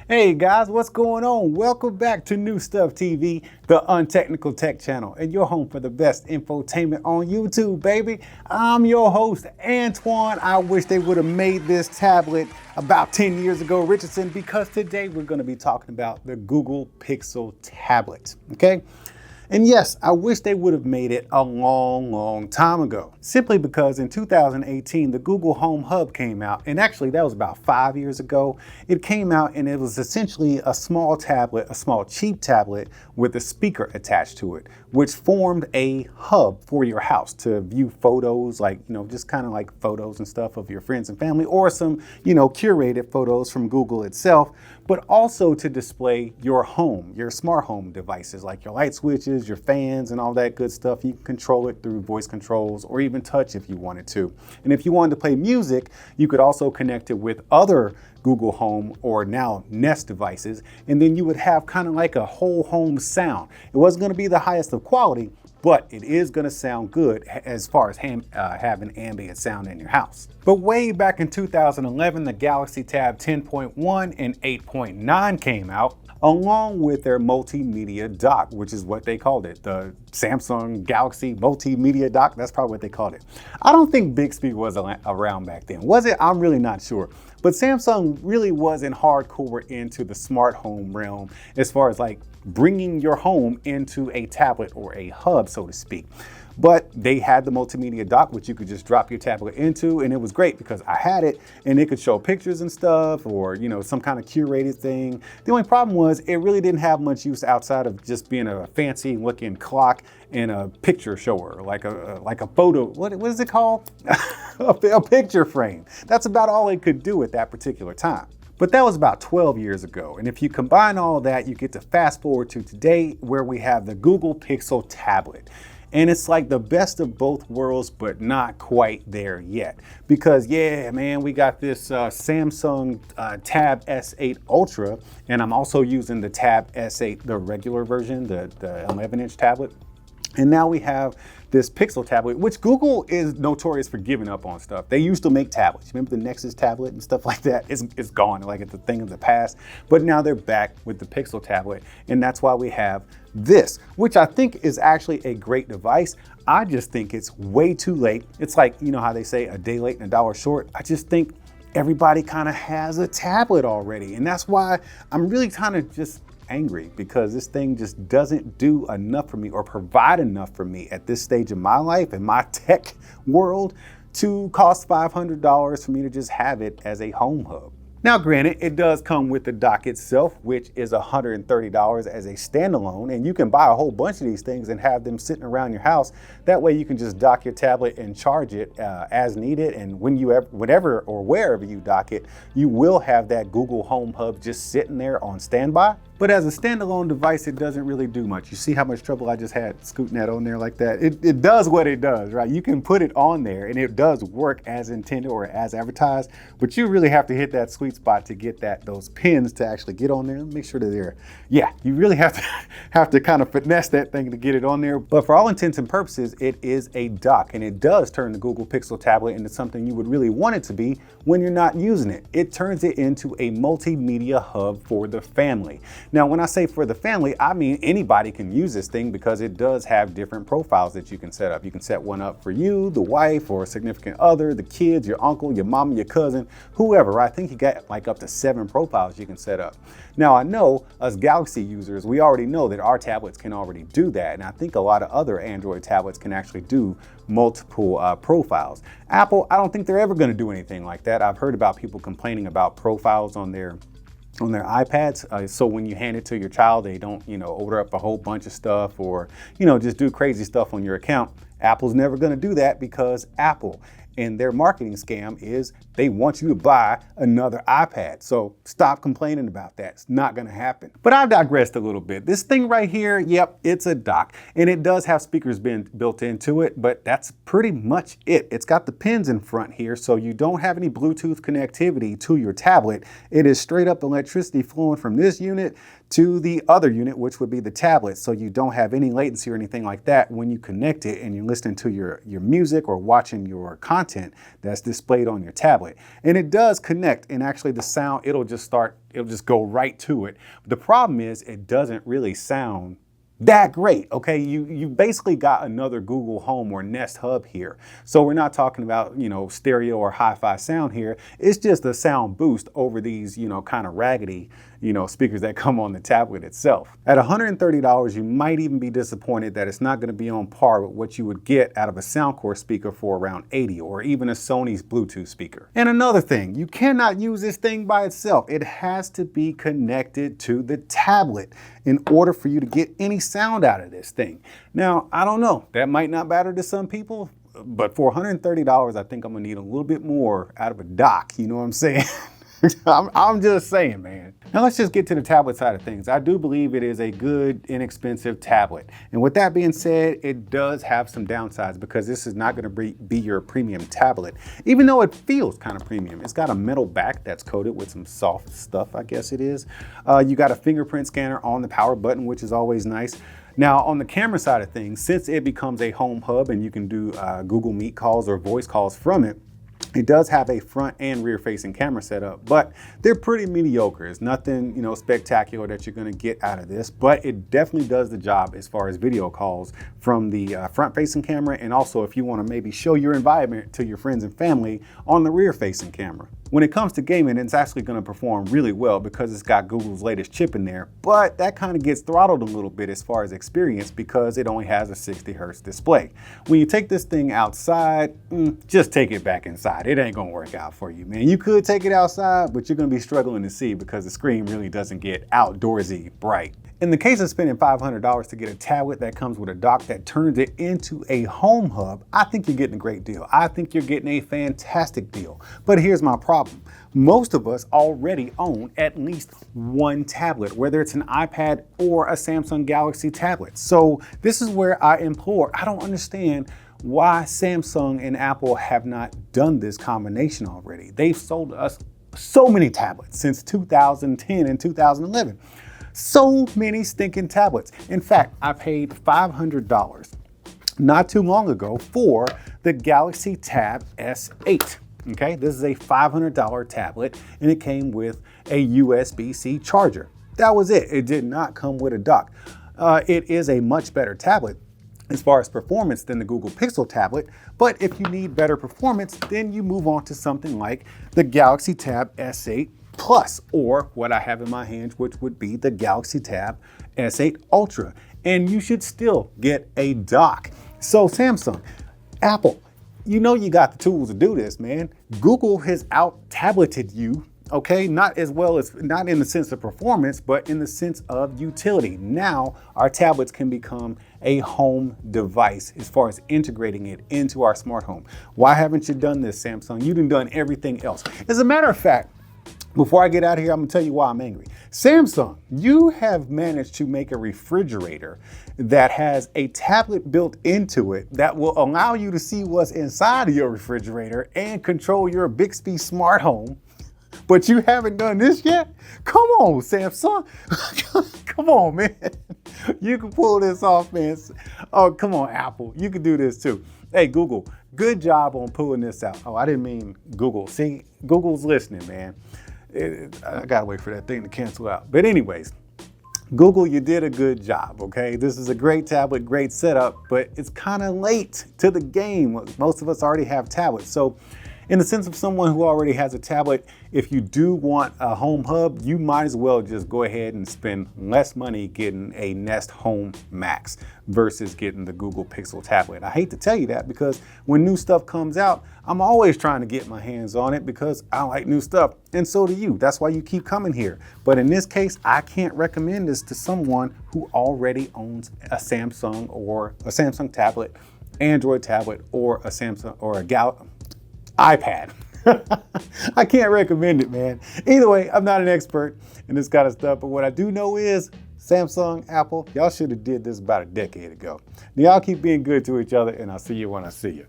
Hey guys, what's going on? Welcome back to New Stuff TV, the untechnical tech channel, and your home for the best infotainment on YouTube, baby. I'm your host, Antoine. I wish they would have made this tablet about 10 years ago, Richardson, because today we're going to be talking about the Google Pixel tablet, okay? And yes, I wish they would have made it a long time ago. Simply because in 2018, the Google Home Hub came out, and actually that was about 5 years ago. It came out and it was essentially a small tablet, a small cheap tablet with a speaker attached to it, which formed a hub for your house to view photos, like, just kind of like photos and stuff of your friends and family, or some, curated photos from Google itself, but also to display your home, your smart home devices, like your light switches, your fans, and all that good stuff. You can control it through voice controls or even touch if you wanted to. And if you wanted to play music, you could also connect it with other Google Home or now Nest devices, and then you would have kind of like a whole home sound. It wasn't going to be the highest of quality, but it is going to sound good as far as having ambient sound in your house. But way back in 2011, the Galaxy Tab 10.1 and 8.9 came out, along with their multimedia dock, which is what they called it, the Samsung Galaxy Multimedia Dock. That's probably what they called it. I don't think Bixby was around back then. Was it? I'm really not sure. But Samsung really wasn't hardcore into the smart home realm as far as like bringing your home into a tablet or a hub, so to speak. But they had the multimedia dock, which you could just drop your tablet into, and it was great because I had it and it could show pictures and stuff, or some kind of curated thing. The only problem was it really didn't have much use outside of just being a fancy looking clock and a picture shower, like a photo. What is it called? A picture frame. That's about all it could do at that particular time. But that was about 12 years ago. And if you combine all that, you get to fast forward to today, where we have the Google Pixel tablet. And it's like the best of both worlds, but not quite there yet. Because yeah, man, we got this Samsung Tab S8 Ultra, and I'm also using the Tab S8, the regular version, the 11-inch tablet. And now we have this Pixel tablet, which Google is notorious for giving up on stuff. They used to make tablets. Remember the Nexus tablet and stuff like that? It's gone, like it's a thing of the past. But now they're back with the Pixel tablet, and that's why we have this, which I think is actually a great device. I just think it's way too late. It's like, how they say a day late and a dollar short. I just think everybody kind of has a tablet already. And that's why I'm really kind of just angry, because this thing just doesn't do enough for me or provide enough for me at this stage of my life and my tech world to cost $500 for me to just have it as a home hub. Now, granted, it does come with the dock itself, which is $130 as a standalone, and you can buy a whole bunch of these things and have them sitting around your house. That way you can just dock your tablet and charge it as needed, and whenever or wherever you dock it, you will have that Google Home Hub just sitting there on standby. But as a standalone device, it doesn't really do much. You see how much trouble I just had scooting that on there like that? It does what it does, right? You can put it on there and it does work as intended or as advertised, but you really have to hit that sweet spot to get those pins to actually get on there. Make sure that they're, you really have to kind of finesse that thing to get it on there. But for all intents and purposes, it is a dock, and it does turn the Google Pixel tablet into something you would really want it to be when you're not using it. It turns it into a multimedia hub for the family. Now, when I say for the family, I mean anybody can use this thing, because it does have different profiles that you can set up. You can set one up for you, the wife, or a significant other, the kids, your uncle, your mama, your cousin, whoever. I think you got like up to 7 profiles you can set up. Now, I know us Galaxy users, we already know that our tablets can already do that. And I think a lot of other Android tablets can actually do multiple profiles. Apple, I don't think they're ever going to do anything like that. I've heard about people complaining about profiles on their iPads. So when you hand it to your child, they don't, order up a whole bunch of stuff or, just do crazy stuff on your account. Apple's never going to do that, because Apple and their marketing scam is they want you to buy another iPad. So stop complaining about that. It's not going to happen. But I digressed a little bit. This thing right here, yep, it's a dock, and it does have speakers built into it, but that's pretty much it. It's got the pins in front here, so you don't have any Bluetooth connectivity to your tablet. It is straight up electricity flowing from this unit to the other unit, which would be the tablet. So you don't have any latency or anything like that when you connect it and you're listening to your music or watching your content content that's displayed on your tablet. And it does connect, and actually the sound, it'll just go right to it. But the problem is it doesn't really sound that great, okay? You basically got another Google Home or Nest Hub here. So we're not talking about, stereo or hi-fi sound here. It's just a sound boost over these, kind of raggedy, speakers that come on the tablet itself. At $130, you might even be disappointed that it's not going to be on par with what you would get out of a Soundcore speaker for around $80, or even a Sony's Bluetooth speaker. And another thing, you cannot use this thing by itself. It has to be connected to the tablet in order for you to get any sound out of this thing. Now, I don't know, that might not matter to some people, but for $130, I think I'm gonna need a little bit more out of a dock, you know what I'm saying? I'm just saying, man. Now let's just get to the tablet side of things. I do believe it is a good, inexpensive tablet. And with that being said, it does have some downsides because this is not gonna be your premium tablet, even though it feels kind of premium. It's got a metal back that's coated with some soft stuff, I guess it is. You got a fingerprint scanner on the power button, which is always nice. Now, on the camera side of things, since it becomes a home hub and you can do Google Meet calls or voice calls from it, it does have a front and rear facing camera setup, but they're pretty mediocre. It's nothing, spectacular that you're gonna get out of this, but it definitely does the job as far as video calls from the front facing camera, and also if you wanna maybe show your environment to your friends and family on the rear facing camera. When it comes to gaming, it's actually going to perform really well because it's got Google's latest chip in there, but that kind of gets throttled a little bit as far as experience because it only has a 60 hertz display. When you take this thing outside, just take it back inside. It ain't going to work out for you, man. You could take it outside, but you're going to be struggling to see because the screen really doesn't get outdoorsy bright. In the case of spending $500 to get a tablet that comes with a dock that turns it into a home hub, I think you're getting a great deal. I think you're getting a fantastic deal. But here's my problem. Most of us already own at least one tablet, whether it's an iPad or a Samsung Galaxy tablet. So this is where I implore. I don't understand why Samsung and Apple have not done this combination already. They've sold us so many tablets since 2010 and 2011. So many stinking tablets. In fact, I paid $500 not too long ago for the Galaxy Tab S8. Okay, this is a $500 tablet and it came with a USB-C charger. That was it. It did not come with a dock. It is a much better tablet as far as performance than the Google Pixel tablet, but if you need better performance, then you move on to something like the Galaxy Tab S8 Plus, or what I have in my hands, which would be the Galaxy Tab S8 Ultra, and you should still get a dock. So Samsung, Apple, you got the tools to do this, man. Google has out-tableted you, okay? Not in the sense of performance, but in the sense of utility. Now, our tablets can become a home device as far as integrating it into our smart home. Why haven't you done this, Samsung? You've done everything else. As a matter of fact, before I get out of here, I'm gonna tell you why I'm angry. Samsung, you have managed to make a refrigerator that has a tablet built into it that will allow you to see what's inside of your refrigerator and control your Bixby smart home. But you haven't done this yet? Come on, Samsung. Come on, man. You can pull this off, man. Oh, come on, Apple. You can do this too. Hey, Google, good job on pulling this out. Oh, I didn't mean Google. See, Google's listening, man. I gotta wait for that thing to cancel out. But anyways, Google, you did a good job, okay? This is a great tablet, great setup, but it's kind of late to the game. Most of us already have tablets. So in the sense of someone who already has a tablet, if you do want a home hub, you might as well just go ahead and spend less money getting a Nest Home Max versus getting the Google Pixel tablet. I hate to tell you that because when new stuff comes out, I'm always trying to get my hands on it because I like new stuff, and so do you. That's why you keep coming here. But in this case, I can't recommend this to someone who already owns a Samsung or a Samsung tablet, Android tablet, or a Samsung or a iPad. I can't recommend it, man. Either way, I'm not an expert in this kind of stuff, but what I do know is Samsung, Apple, y'all should have did this about a decade ago. Now, y'all keep being good to each other, and I'll see you when I see you.